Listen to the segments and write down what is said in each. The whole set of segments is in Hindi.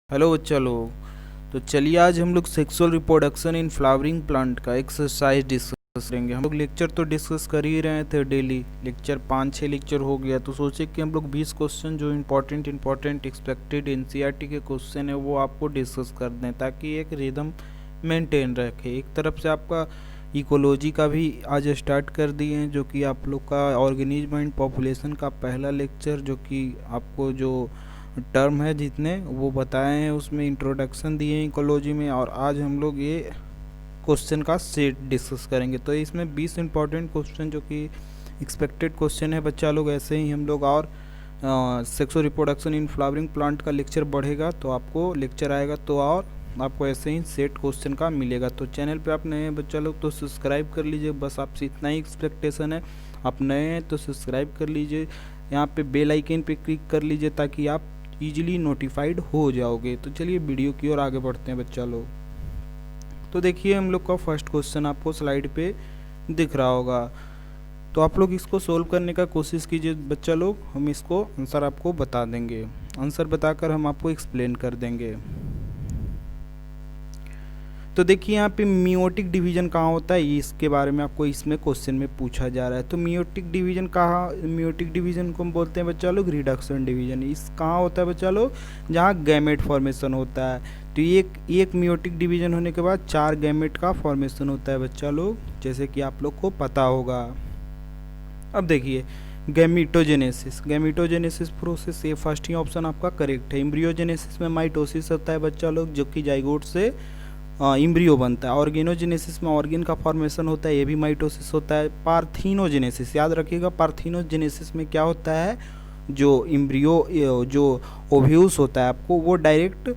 हेलो बच्चा लोग। तो चलिए आज हम लोग sexual reproduction in flowering plant का एक्सरसाइज डिस्कस करेंगे। हम लोग लेक्चर तो डिस्कस कर ही रहे थे, डेली लेक्चर 5-6 लेक्चर हो गया। तो सोचे कि हम लोग 20 क्वेश्चन जो इम्पोर्टेंट एक्सपेक्टेड एनसीईआरटी के क्वेश्चन है वो आपको डिस्कस कर दें, ताकि एक रिदम मेंटेन रखे। एक तरफ से आपका इकोलॉजी का भी आज स्टार्ट कर दिए हैं, जो कि आप लोग का ऑर्गेनिज्म एंड पॉपुलेशन का पहला लेक्चर, जो कि आपको जो टर्म है जितने वो बताए हैं उसमें इंट्रोडक्शन दिए हैं इकोलॉजी में। और आज हम लोग ये क्वेश्चन का सेट डिस्कस करेंगे। तो इसमें 20 इंपॉर्टेंट क्वेश्चन जो कि एक्सपेक्टेड क्वेश्चन है बच्चा लोग। ऐसे ही हम लोग और sexual reproduction in flowering plant का लेक्चर बढ़ेगा तो आपको लेक्चर आएगा, तो और आपको ऐसे ही सेट क्वेश्चन का मिलेगा। तो चैनल पे आप नए हैं बच्चा लोग तो सब्सक्राइब कर लीजिए, बस आपसे इतना ही एक्सपेक्टेशन है। आप नए हैं तो सब्सक्राइब कर लीजिए, यहाँ पे बेल आइकन पे क्लिक कर लीजिए ताकि आप इजीली नोटिफाइड हो जाओगे। तो चलिए वीडियो की ओर आगे बढ़ते हैं बच्चा लोग। तो देखिए हम लोग का फर्स्ट क्वेश्चन आपको स्लाइड पे दिख रहा होगा, तो आप लोग इसको सोल्व करने का कोशिश कीजिए बच्चा लोग। हम इसको आंसर आपको बता देंगे, आंसर बताकर हम आपको एक्सप्लेन कर देंगे। तो देखिए यहाँ पे मियोटिक डिवीजन कहाँ होता है, इसके बारे में आपको इसमें क्वेश्चन में पूछा जा रहा है। तो मियोटिक डिवीजन कहाँ, मियोटिक डिवीजन को हम बोलते हैं बच्चा लोग रिडक्शन डिवीजन। इस कहाँ होता है बच्चा लोग, जहाँ गैमेट फॉर्मेशन होता है। तो एक मियोटिक डिवीजन होने के बाद 4 गैमेट का फॉर्मेशन होता है बच्चा लोग, जैसे कि आप लोग को पता होगा। अब देखिए गैमीटोजेनेसिस, गैमीटोजेनेसिस प्रोसेस, ये फर्स्ट ही ऑप्शन आपका करेक्ट है। एम्ब्रियोजेनेसिस में माइटोसिस होता है बच्चा लोग, जो कि जाइगोट से इम्ब्रियो बनता है। ऑर्गेनोजेनेसिस में ऑर्गेन का फॉर्मेशन होता है, ये भी माइटोसिस होता है। पार्थिनोजेनेसिस, याद रखिएगा, पार्थिनोजेनेसिस में क्या होता है, जो इम्ब्रियो जो ओव्यूल्स होता है आपको वो डायरेक्ट,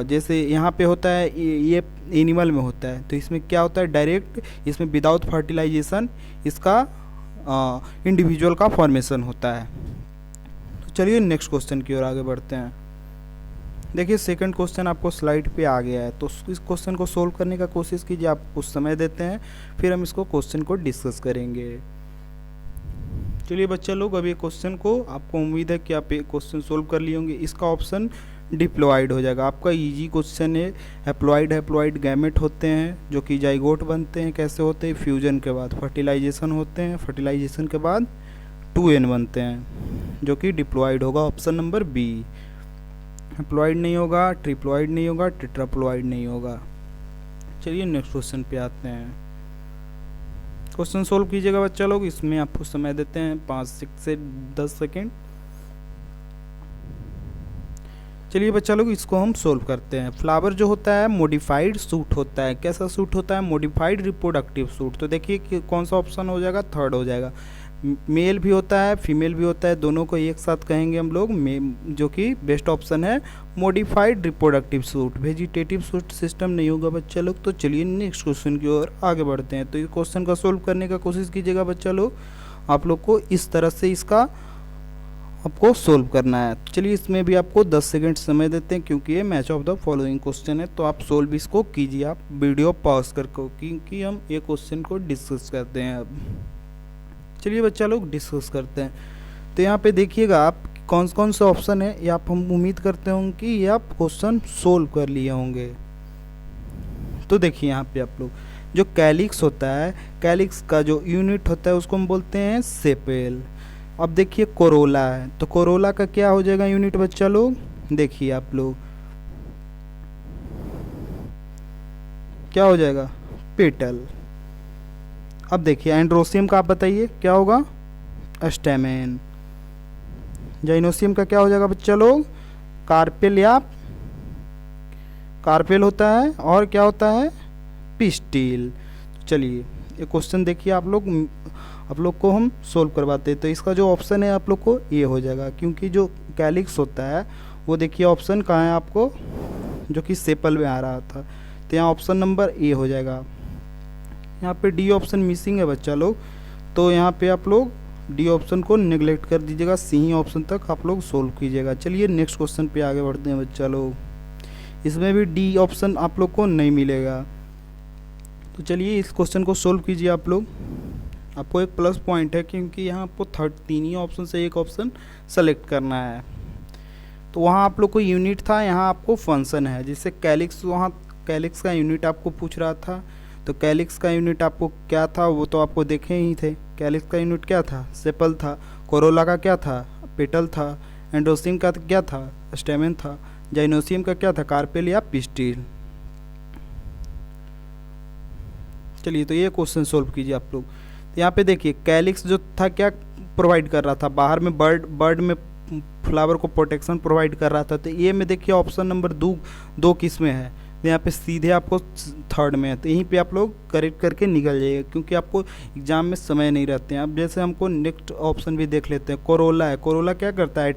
जैसे यहाँ पे होता है ये एनिमल में होता है, तो इसमें क्या होता है डायरेक्ट, इसमें विदाउट फर्टिलाइजेशन इसका इंडिविजुअल का फॉर्मेशन होता है। तो चलिए नेक्स्ट क्वेश्चन की ओर आगे बढ़ते हैं। देखिए सेकंड क्वेश्चन आपको स्लाइड पे आ गया है, तो इस क्वेश्चन को सोल्व करने का कोशिश कीजिए। आप कुछ समय देते हैं, फिर हम इसको क्वेश्चन को डिस्कस करेंगे। चलिए बच्चा लोग, अब ये क्वेश्चन को आपको उम्मीद है कि आप ये क्वेश्चन सोल्व कर लिए होंगे। इसका ऑप्शन डिप्लॉयड हो जाएगा, आपका इजी क्वेश्चन है। हैप्लॉइड गैमेट होते हैं जो कि जाइगोट बनते हैं। कैसे होते हैं, फ्यूजन के बाद फर्टिलाइजेशन होते हैं, फर्टिलाइजेशन के बाद 2n बनते हैं, जो कि डिप्लॉयड होगा ऑप्शन नंबर बी। हैप्लॉइड नहीं होगा, ट्रिप्लॉइड नहीं होगा, टेट्राप्लॉइड नहीं होगा। चलिए नेक्स्ट क्वेश्चन पे आते हैं। क्वेश्चन सोल्व कीजिएगा बच्चा लोग, इसमें आपको समय देते हैं 5 से 10 सेकेंड। चलिए बच्चा लोग इसको हम सोल्व करते हैं। फ्लावर जो होता है मॉडिफाइड सूट होता है। कैसा सूट होता है, मॉडिफाइड रिप्रोडक्टिव सूट। तो देखिए कि कौन सा ऑप्शन हो जाएगा, थर्ड हो जाएगा। मेल भी होता है फीमेल भी होता है, दोनों को एक साथ कहेंगे हम लोग, जो कि बेस्ट ऑप्शन है modified reproductive suit. Vegetative shoot system नहीं होगा बच्चा लोग। तो चलिए नेक्स्ट क्वेश्चन की ओर आगे बढ़ते हैं। तो ये क्वेश्चन का सोल्व करने का कोशिश कीजिएगा बच्चा लोग। आप लोग को इस तरह से इसका आपको सोल्व करना है। चलिए इसमें भी आपको 10 सेकेंड समय देते हैं, क्योंकि ये match of the following question है। तो आप सोल्व इसको कीजिए, आप वीडियो पॉज करके, क्योंकि हम ये क्वेश्चन को डिस्कस करते हैं अब। चलिए बच्चा लोग डिस्कस करते हैं। तो यहाँ पे देखिएगा आप कौन कौन से ऑप्शन है, ये आप हम उम्मीद करते होंगे कि ये आप क्वेश्चन सोल्व कर लिए होंगे। तो देखिए यहाँ पे आप लोग, जो कैलिक्स होता है, कैलिक्स का जो यूनिट होता है उसको हम बोलते हैं सेपेल। अब देखिए कोरोला है, तो कोरोला का क्या हो जाएगा यूनिट बच्चा लोग, देखिए आप लोग क्या हो जाएगा, पेटल। अब देखिए एंड्रोसियम का आप बताइए क्या होगा, स्टेमेन। जाइनोसियम का क्या हो जाएगा बच्चा लोग, कार्पेल या कार्पेल होता है, और क्या होता है, पिस्टिल। चलिए ये क्वेश्चन देखिए आप लोग को हम सोल्व करवाते हैं। तो इसका जो ऑप्शन है आप लोग को ये हो जाएगा, क्योंकि जो कैलिक्स होता है वो देखिए ऑप्शन कहाँ है आपको, जो कि सेपल में आ रहा था। तो यहाँ ऑप्शन नंबर ए हो जाएगा। यहाँ पे डी ऑप्शन मिसिंग है बच्चा लोग, तो यहाँ पे आप लोग डी ऑप्शन को नेग्लेक्ट कर दीजिएगा, सी ही ऑप्शन तक आप लोग सोल्व कीजिएगा। चलिए नेक्स्ट क्वेश्चन पे आगे बढ़ते हैं बच्चा लोग। इसमें भी डी ऑप्शन आप लोग को नहीं मिलेगा। तो चलिए इस क्वेश्चन को सोल्व कीजिए आप लोग। आपको एक प्लस पॉइंट है, क्योंकि यहाँ आपको 3 ही ऑप्शन से एक ऑप्शन सेलेक्ट करना है। तो वहाँ आप लोग को यूनिट था, यहाँ आपको फंक्शन है। जैसे कैलिक्स, वहाँ कैलिक्स का यूनिट आपको पूछ रहा था, तो कैलिक्स का यूनिट आपको क्या था वो तो आपको देखे ही थे। कैलिक्स का यूनिट क्या था, सेपल था। कोरोला का क्या था, पेटल था। एंड्रोसियम का क्या था, स्टेमेन था। जाइनोसियम का क्या था, कार्पेल या पिस्टिल। चलिए तो ये क्वेश्चन सोल्व कीजिए आप लोग। तो यहाँ पे देखिए कैलिक्स जो था क्या प्रोवाइड कर रहा था, बाहर में बर्ड में फ्लावर को प्रोटेक्शन प्रोवाइड कर रहा था। तो ये में देखिए ऑप्शन नंबर दो किस में है, तो यहाँ पे सीधे आपको थर्ड में है। तो यहीं पे आप लोग करेक्ट करके निकल जाइएगा, क्योंकि आपको एग्जाम में समय नहीं रहते हैं। अब जैसे हमको नेक्स्ट ऑप्शन भी देख लेते हैं। कोरोला है, कोरोला क्या करता है,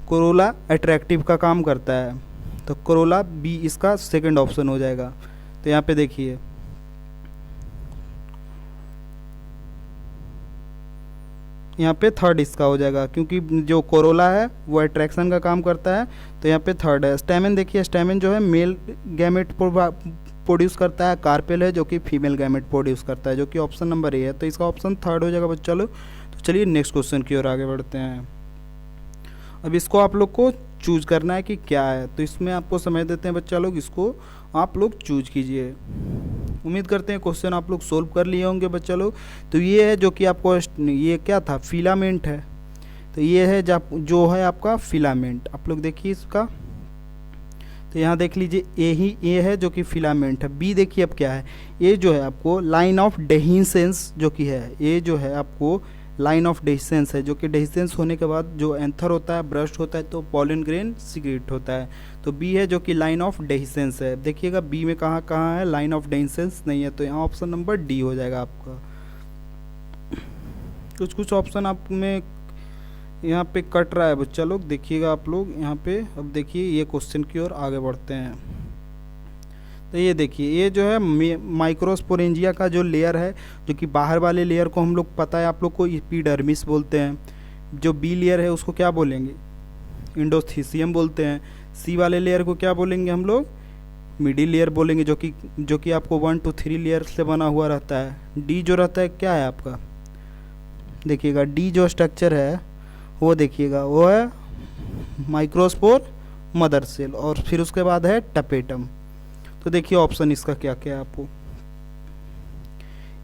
कोरोला अट्रैक्टिव का काम करता है। तो कोरोला बी इसका सेकंड ऑप्शन हो जाएगा। तो यहाँ पे देखिए यहाँ पे थर्ड इसका हो जाएगा, क्योंकि जो कोरोला है वो अट्रैक्शन का काम करता है। तो यहाँ पे थर्ड है। स्टेमेन देखिए, स्टेमेन जो है मेल गैमेट प्रोड्यूस करता है। कार्पेल है जो कि फीमेल गैमेट प्रोड्यूस करता है, जो कि ऑप्शन नंबर ए है। तो इसका ऑप्शन थर्ड हो जाएगा बच्चा लोग। तो चलिए नेक्स्ट क्वेश्चन की ओर आगे बढ़ते हैं। अब इसको आप लोग को चूज करना है कि क्या है, तो इसमें आपको समय देते हैं बच्चा लोग, इसको आप लोग चूज कीजिए। उम्मीद करते हैं क्वेश्चन आप लोग सोल्व कर लिए होंगे बच्चा लोग। तो ये है जो कि आपको, ये क्या था, फिलामेंट है। तो ये है जो है आपका फिलामेंट। आप लोग देखिए इसका, तो यहाँ देख लीजिए ये है जो कि फिलामेंट है। बी देखिए अब क्या है, ये जो है आपको लाइन ऑफ डेहिसेंस जो कि है, ये जो है आपको लाइन ऑफ डेहिसेंस है, जो कि डेहिसेंस होने के बाद जो एंथर होता है, ब्रस्ट होता है, तो पॉलन ग्रेन सीक्रेट होता है। तो बी है जो कि लाइन ऑफ डेहिसेंस है। देखिएगा बी में कहाँ कहाँ है लाइन ऑफ डेहिसेंस नहीं है, तो यहाँ ऑप्शन नंबर डी हो जाएगा आपका। कुछ ऑप्शन आप में यहाँ पे कट रहा है बच्चा लोग, देखिएगा आप लोग यहाँ पे। अब देखिए ये क्वेश्चन की ओर आगे बढ़ते हैं। तो ये देखिए, ये जो है माइक्रोस्पोरेंजिया का जो लेयर है, जो कि बाहर वाले लेयर को हम लोग पता है आप लोग को एपिडर्मिस बोलते हैं। जो बी लेयर है उसको क्या बोलेंगे, इंडोथीसियम बोलते हैं। सी वाले लेयर को क्या बोलेंगे हम लोग, मिडिल लेयर बोलेंगे, जो कि आपको 1 to 3 लेयर से बना हुआ रहता है। डी जो रहता है क्या है आपका, देखिएगा डी जो स्ट्रक्चर है वो देखिएगा वो है माइक्रोस्पोर मदर सेल, और फिर उसके बाद है टपेटम। तो देखिए ऑप्शन इसका क्या क्या है आपको।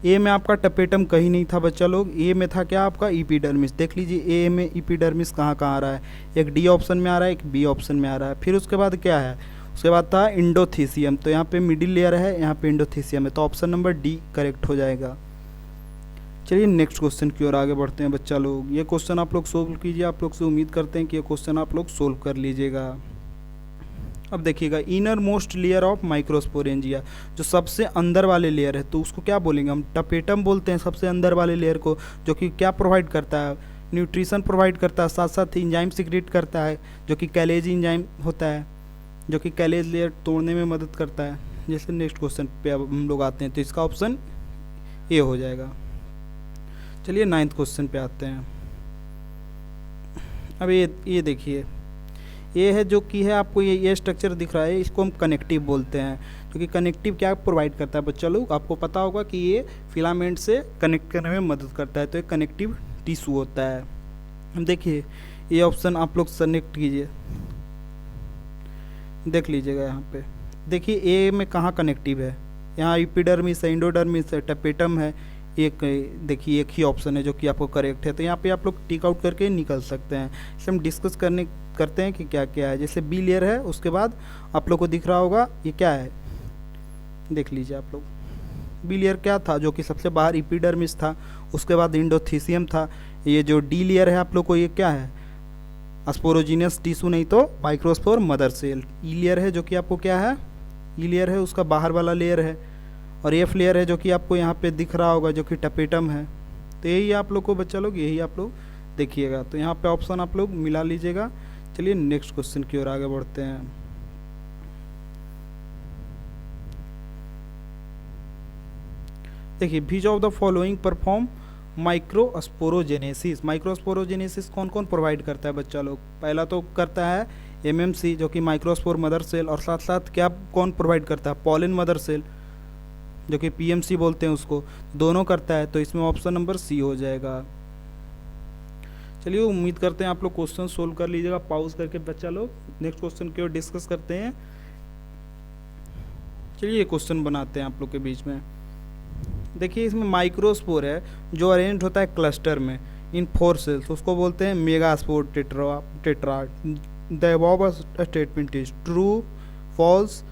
ए में आपका टपेटम कहीं नहीं था बच्चा लोग, ए में था क्या आपका इपीडर्मिस। देख लीजिए ए में इपीडर्मिस कहाँ कहाँ आ रहा है, एक डी ऑप्शन में आ रहा है, एक बी ऑप्शन में आ रहा है। फिर उसके बाद क्या है, उसके बाद था इंडोथीसियम। तो यहाँ पे मिडिल लेयर है, यहाँ पे इंडोथीसियम है। तो ऑप्शन नंबर डी करेक्ट हो जाएगा। चलिए नेक्स्ट क्वेश्चन की ओर आगे बढ़ते हैं बच्चा लोग। ये क्वेश्चन आप लोग सोल्व कीजिए, आप लोग से उम्मीद करते हैं कि ये क्वेश्चन आप लोग सोल्व कर लीजिएगा। अब देखिएगा inner most layer of microsporangia, जो सबसे अंदर वाले लेयर है, तो उसको क्या बोलेंगे हम, टपेटम बोलते हैं सबसे अंदर वाले लेयर को, जो कि क्या प्रोवाइड करता है, न्यूट्रिशन प्रोवाइड करता है, साथ साथ इंजाइम सीक्रेट करता है, जो कि कैलेज इंजाइम होता है, जो कि कैलेज लेयर तोड़ने में मदद करता है। जैसे नेक्स्ट क्वेश्चन पे अब हम लोग आते हैं, तो इसका ऑप्शन ए हो जाएगा। चलिए 9th क्वेश्चन पे आते हैं। अब ये देखिए, ये है जो कि है आपको ये स्ट्रक्चर दिख रहा है, इसको हम कनेक्टिव बोलते हैं। क्योंकि कनेक्टिव क्या प्रोवाइड करता है बच्चा लोग, आपको पता होगा कि ये फिलामेंट से कनेक्ट करने में मदद करता है, तो ये कनेक्टिव टिश्यू होता है। अब देखिए ये ऑप्शन आप लोग सेलेक्ट कीजिए, देख लीजिएगा यहाँ पे। देखिए ए में कहाँ कनेक्टिव है, यहाँ एपिडर्मिस है, इंडोडर्मिस है, टपेटम है। एक देखिए एक ही ऑप्शन है जो कि आपको करेक्ट है, तो यहाँ पे आप लोग टिक आउट करके निकल सकते हैं। इसे हम डिस्कस करते हैं कि क्या क्या है। जैसे बी लेयर है, उसके बाद आप लोग को दिख रहा होगा ये क्या है, देख लीजिए आप लोग। बी लेयर क्या था, जो कि सबसे बाहर एपिडर्मिस था, उसके बाद इंडोथीसियम था। ये जो डी लेयर है आप लोग को, ये क्या है, स्पोरोजीनियस टिश्यू नहीं तो माइक्रोस्पोर मदर सेल। ई लेयर है जो कि आपको क्या है, ई लेयर है, उसका बाहर वाला लेयर है। और एफ लेयर है जो कि आपको यहाँ पे दिख रहा होगा, जो कि टपेटम है। तो यही आप लोग को बच्चा लोग, यही आप लोग देखिएगा। तो यहाँ पे ऑप्शन आप लोग मिला लीजिएगा। चलिए नेक्स्ट क्वेश्चन की ओर आगे बढ़ते हैं। देखिए which of the following perform microsporogenesis. Microsporogenesis कौन कौन प्रोवाइड करता है बच्चा लोग, पहला तो करता है एमएमसी जो कि माइक्रोस्पोर मदर सेल, और साथ साथ क्या कौन प्रोवाइड करता है, पॉलिन मदर सेल जो कि पीएमसी बोलते हैं उसको, दोनों करता है। तो इसमें ऑप्शन नंबर सी हो जाएगा। चलिए उम्मीद करते हैं आप लोग क्वेश्चन सोल्व कर लीजिएगा पॉज करके बच्चा लोग। नेक्स्ट क्वेश्चन की ओर डिस्कस करते हैं। चलिए ये क्वेश्चन बनाते हैं आप लोग के बीच में। देखिए इसमें माइक्रोस्पोर है जो अरेंज होता है क्लस्टर में इन 4 सेल्स, उसको बोलते हैं megaspore tetrad. The above statement is true, false,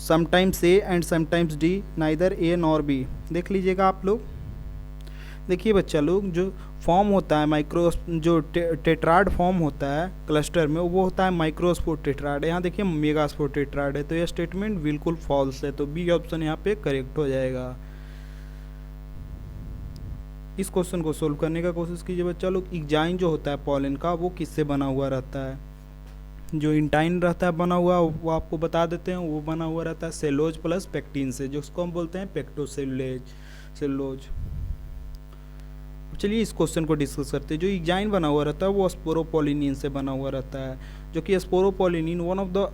sometimes A and sometimes D, neither A nor B. देख लीजिएगा आप लोग। देखिए बच्चा लोग, जो फॉर्म होता है जो टेट्राड फॉर्म होता है क्लस्टर में, वो होता है माइक्रोस्पोर टेट्राड। यहाँ देखिए मेगास्पोर टेट्राड है, तो यह स्टेटमेंट बिल्कुल फॉल्स है, तो बी ऑप्शन यहाँ पे करेक्ट हो जाएगा। इस क्वेश्चन को सोल्व करने का कोशिश कीजिए बच्चा लोग। इग्जाइन जो होता है पॉलन का, वो किससे बना हुआ रहता है? जो इंटाइन रहता है बना हुआ, वो आपको बता देते हैं। वो बना हुआ रहता है सेलोज प्लस पेक्टिन से, जिसको हम बोलते हैं पेक्टोसेलोज। चलिए इस क्वेश्चन को डिस्कस करते हैं। जो इग्जाइन बना हुआ रहता है वो स्पोरोपोलिनिन से बना हुआ रहता है, जो कि स्पोरोपोलिनिन वन ऑफ द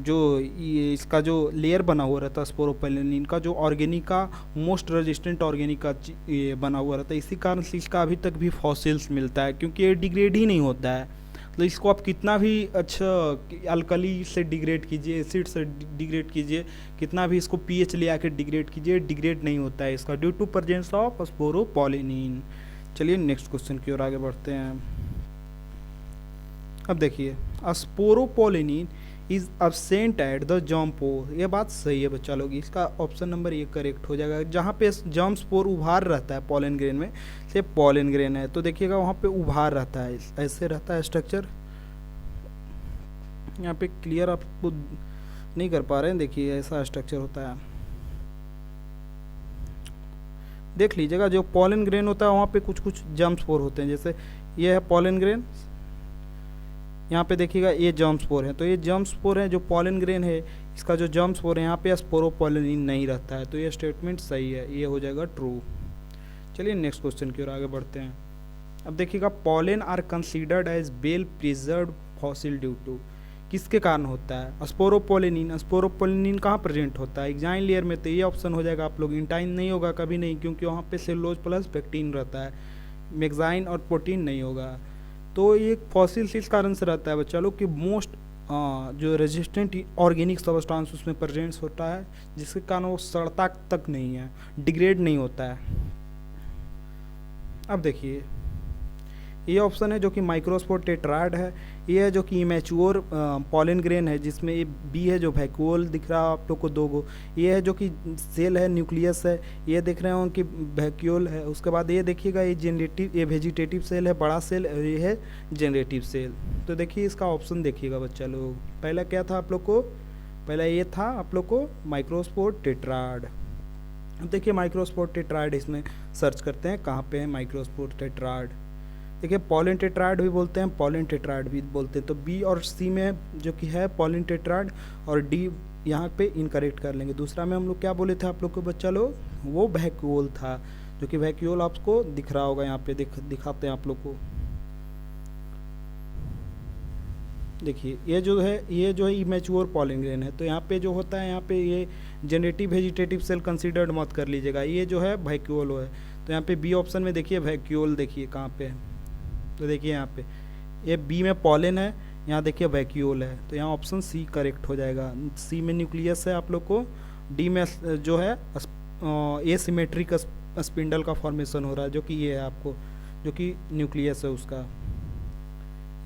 जो इसका जो लेयर बना हुआ रहता है स्पोरोपोलिनिन का, जो ऑर्गेनिक का मोस्ट रेजिस्टेंट ऑर्गेनिक का ये बना हुआ रहता है। इसी कारण से इसका अभी तक भी फॉसिल्स मिलता है, क्योंकि ये डिग्रेड ही नहीं होता है। तो इसको आप कितना भी अच्छा अल्कली से डिग्रेड कीजिए, एसिड से डिग्रेड कीजिए, कितना भी इसको पीएच ले आकर डिग्रेड कीजिए, डिग्रेड नहीं होता है इसका, due to presence of sporopollenin. चलिए नेक्स्ट क्वेश्चन की ओर आगे बढ़ते हैं। अब देखिए, sporopollenin is absent at the germ pore. ये बात सही है बच्चा लोग, इसका ऑप्शन नंबर ये करेक्ट हो जाएगा। जहाँ पे जर्म स्पोर उभार रहता है पॉलन ग्रेन में, से पॉलन ग्रेन है तो देखिएगा वहाँ पे उभार रहता है, ऐसे रहता है स्ट्रक्चर। यहाँ पे क्लियर आपको नहीं कर पा रहे हैं, देखिए ऐसा स्ट्रक्चर होता है। देख लीजिएगा, जो पॉलन ग्रेन होता है वहाँ पे कुछ कुछ जर्म स्पोर होते हैं। जैसे ये है पॉलन ग्रेन, यहाँ पे देखिएगा ये जर्म स्पोर है, तो ये जर्म स्पोर है। जो पॉलन ग्रेन है इसका जो जर्म स्पोर है, यहाँ पे स्पोरोपोलिनिन नहीं रहता है, तो ये स्टेटमेंट सही है, ये हो जाएगा ट्रू। चलिए नेक्स्ट क्वेश्चन की ओर आगे बढ़ते हैं। अब देखिएगा, pollen are considered as well preserved fossil due to, किसके कारण होता है? स्पोरोपोलिनिन। स्पोरोपोलिनिन कहाँ प्रेजेंट होता है? इग्जाइन लेयर में, तो ये ऑप्शन हो जाएगा आप लोग। इंटाइन नहीं होगा कभी नहीं, क्योंकि वहाँ पे सेलुलोज प्लस पेक्टिन रहता है, मेग्जाइन और प्रोटीन नहीं होगा। तो ये फॉसिल इस कारण से रहता है बच्चा लोग कि मोस्ट जो रेजिस्टेंट ऑर्गेनिक सब्सटेंस उसमें प्रेजेंट होता है, जिसके कारण वो सड़ता तक नहीं है, डिग्रेड नहीं होता है। अब देखिए ये ऑप्शन है जो कि माइक्रोस्पोर टेट्राड है, ये है जो कि इमेच्योर पॉलन ग्रेन है, जिसमें ये बी है जो वैक्यूल दिख रहा है आप लोग को 2 गो, ये है जो कि सेल है न्यूक्लियस है, ये देख रहे हो कि वैक्यूल है। उसके बाद ये देखिएगा ये जेनरेटिव, ये वेजिटेटिव सेल है बड़ा सेल, और ये है जनरेटिव सेल। तो देखिए इसका ऑप्शन देखिएगा बच्चा लोग, पहला क्या था आप लोग को? पहला ये था आप लोग को माइक्रोस्पोर टेट्राड। अब देखिए माइक्रोस्पोर टेट्राड इसमें सर्च करते हैं कहाँ पे है माइक्रोस्पोर टेट्राड। देखिए पॉलन टेट्राड भी बोलते हैं, पॉलन टेट्राड भी बोलते हैं। तो बी और सी में जो कि है पॉलन टेट्राड, और डी यहाँ पे इनकरेक्ट कर लेंगे। दूसरा में हम लोग क्या बोले थे आप लोग को बच्चा लोग? वो वैक्यूल था, जो कि वैक्यूल आपको दिख रहा होगा यहाँ पे, दिखाते हैं आप लोग को। देखिए ये जो है इमेच्योर पॉलन ग्रेन है, तो यहाँ पे जो होता है, यहाँ पे ये जनरेटिव वेजिटेटिव सेल कंसीडर्ड मत कर लीजिएगा, ये जो है वैक्यूल है। तो यहाँ पे बी ऑप्शन में देखिए वैक्यूल, देखिए कहाँ पे है, तो देखिए यहाँ पे ये बी में पॉलन है, यहाँ देखिए वैक्यूल है, तो यहाँ ऑप्शन सी करेक्ट हो जाएगा। सी में न्यूक्लियस है आप लोग को, डी में जो है एसिमेट्रिक स्पिंडल का फॉर्मेशन हो रहा है, जो कि ये है आपको, जो कि न्यूक्लियस है उसका,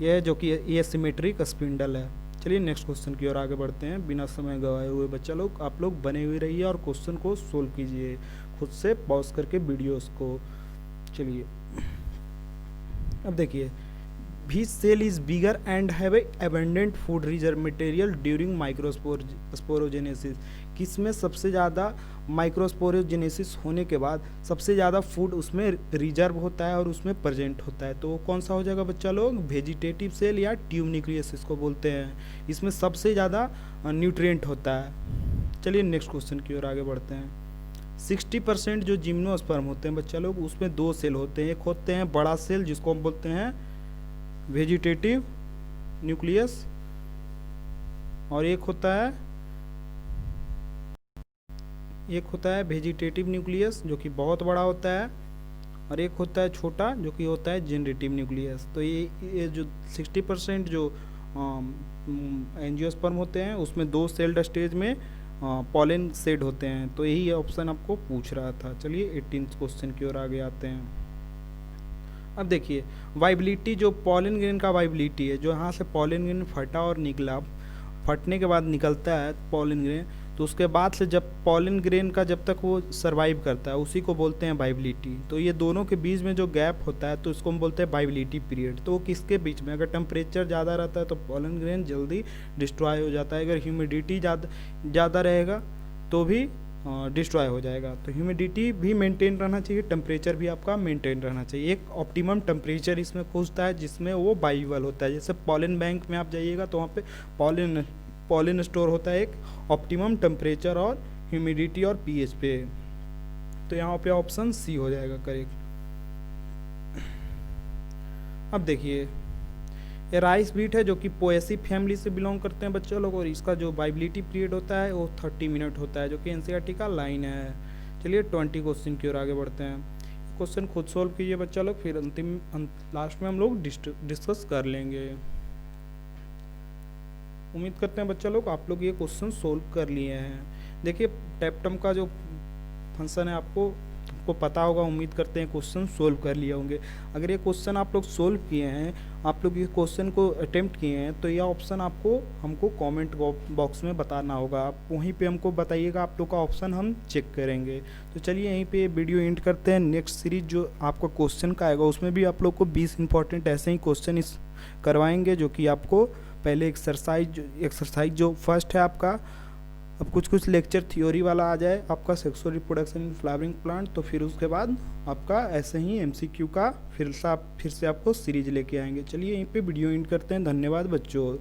ये है जो कि एसिमेट्रिक स्पिंडल है। चलिए नेक्स्ट क्वेश्चन की ओर आगे बढ़ते हैं। बिना समय गवाए हुए बच्चा लोग, आप लोग बने हुए रहिए और क्वेश्चन को सोल्व कीजिए खुद से पॉज करके वीडियोस को। चलिए अब देखिए, Each cell is bigger and have a abundant food reserve material during microsporogenesis। किसमें सबसे ज़्यादा माइक्रोस्पोरोजेनेसिस होने के बाद सबसे ज़्यादा फूड उसमें रिजर्व होता है और उसमें प्रेजेंट होता है? तो वो कौन सा हो जाएगा बच्चा लोग? वेजिटेटिव सेल या ट्यूब न्यूक्लियस इसको बोलते हैं। इसमें सबसे ज़्यादा न्यूट्रिएंट होता है। चलिए नेक्स्ट क्वेश्चन की ओर आगे बढ़ते हैं। 60% जो जिम्नोस्पर्म होते हैं बच्चा लोग, उसमें 2 सेल होते हैं। एक होते हैं बड़ा सेल जिसको हम बोलते हैं वेजिटेटिव न्यूक्लियस, और एक होता है वेजिटेटिव न्यूक्लियस जो कि बहुत बड़ा होता है, और एक होता है छोटा जो कि होता है जेनरेटिव न्यूक्लियस। तो ये जो 60% जो एंजियोस्पर्म होते हैं उसमें 2 सेल्ड स्टेज में पॉलन सेड होते हैं। तो यही ऑप्शन आपको पूछ रहा था। चलिए 18th क्वेश्चन की ओर आगे आते हैं। अब देखिए वाइबिलिटी, जो पॉलन ग्रेन का वाइबिलिटी है, जो यहाँ से पॉलन ग्रेन फटा और निकला, फटने के बाद निकलता है पॉलन ग्रेन, तो उसके बाद से जब पॉलन ग्रेन का जब तक वो सर्वाइव करता है उसी को बोलते हैं वाइबिलिटी। तो ये दोनों के बीच में जो गैप होता है तो इसको हम बोलते हैं वाइबिलिटी पीरियड। तो वो किसके बीच में, अगर टेम्परेचर ज़्यादा रहता है तो पॉलन ग्रेन जल्दी डिस्ट्रॉय हो जाता है, अगर ह्यूमिडिटी ज़्यादा रहेगा तो भी डिस्ट्रॉय हो जाएगा। तो ह्यूमिडिटी भी मेंटेन रहना चाहिए, टेम्परेचर भी आपका मेंटेन रहना चाहिए। एक ऑप्टिमम टेम्परेचर इसमें खोजता है जिसमें वो बाइबल होता है। जैसे पॉलन बैंक में आप जाइएगा तो वहाँ पे पॉलन स्टोर होता है एक ऑप्टिमम टेम्परेचर और ह्यूमिडिटी और पीएच पे। तो यहाँ पे ऑप्शन सी हो जाएगा करेक्ट। अब देखिए ये राइस बीट है जो कि पोएसी फैमिली से बिलोंग करते हैं बच्चों लोग, और इसका जो वाइबिलिटी पीरियड होता है वो 30 मिनट होता है, जो कि एनसीईआरटी का लाइन है। चलिए 20 क्वेश्चन की ओर आगे बढ़ते हैं। क्वेश्चन खुद सोल्व कीजिए बच्चा लोग, फिर लास्ट में हम लोग डिस्कस कर लेंगे। उम्मीद करते हैं बच्चा लोग आप लोग ये क्वेश्चन सोल्व कर लिए हैं। देखिए टैपटम का जो फंक्शन है आपको पता होगा, उम्मीद करते हैं क्वेश्चन सोल्व कर लिए होंगे। अगर ये क्वेश्चन आप लोग सोल्व किए हैं, आप लोग ये क्वेश्चन को अटेम्प्ट किए हैं, तो यह ऑप्शन आपको हमको कमेंट बॉक्स में बताना होगा। आप वहीं पे हमको बताइएगा, आप लोग का ऑप्शन हम चेक करेंगे। तो चलिए यहीं पे वीडियो एंड करते हैं। नेक्स्ट सीरीज जो आपका क्वेश्चन का आएगा उसमें भी आप लोग को 20 इंपॉर्टेंट ऐसे ही क्वेश्चन करवाएंगे, जो कि आपको पहले एक्सरसाइज जो फर्स्ट है आपका, अब कुछ लेक्चर थ्योरी वाला आ जाए आपका sexual reproduction in flowering plant, तो फिर उसके बाद आपका ऐसे ही एमसीक्यू का फिर से आपको सीरीज लेके आएंगे। चलिए यहीं पे वीडियो एंड करते हैं। धन्यवाद बच्चों।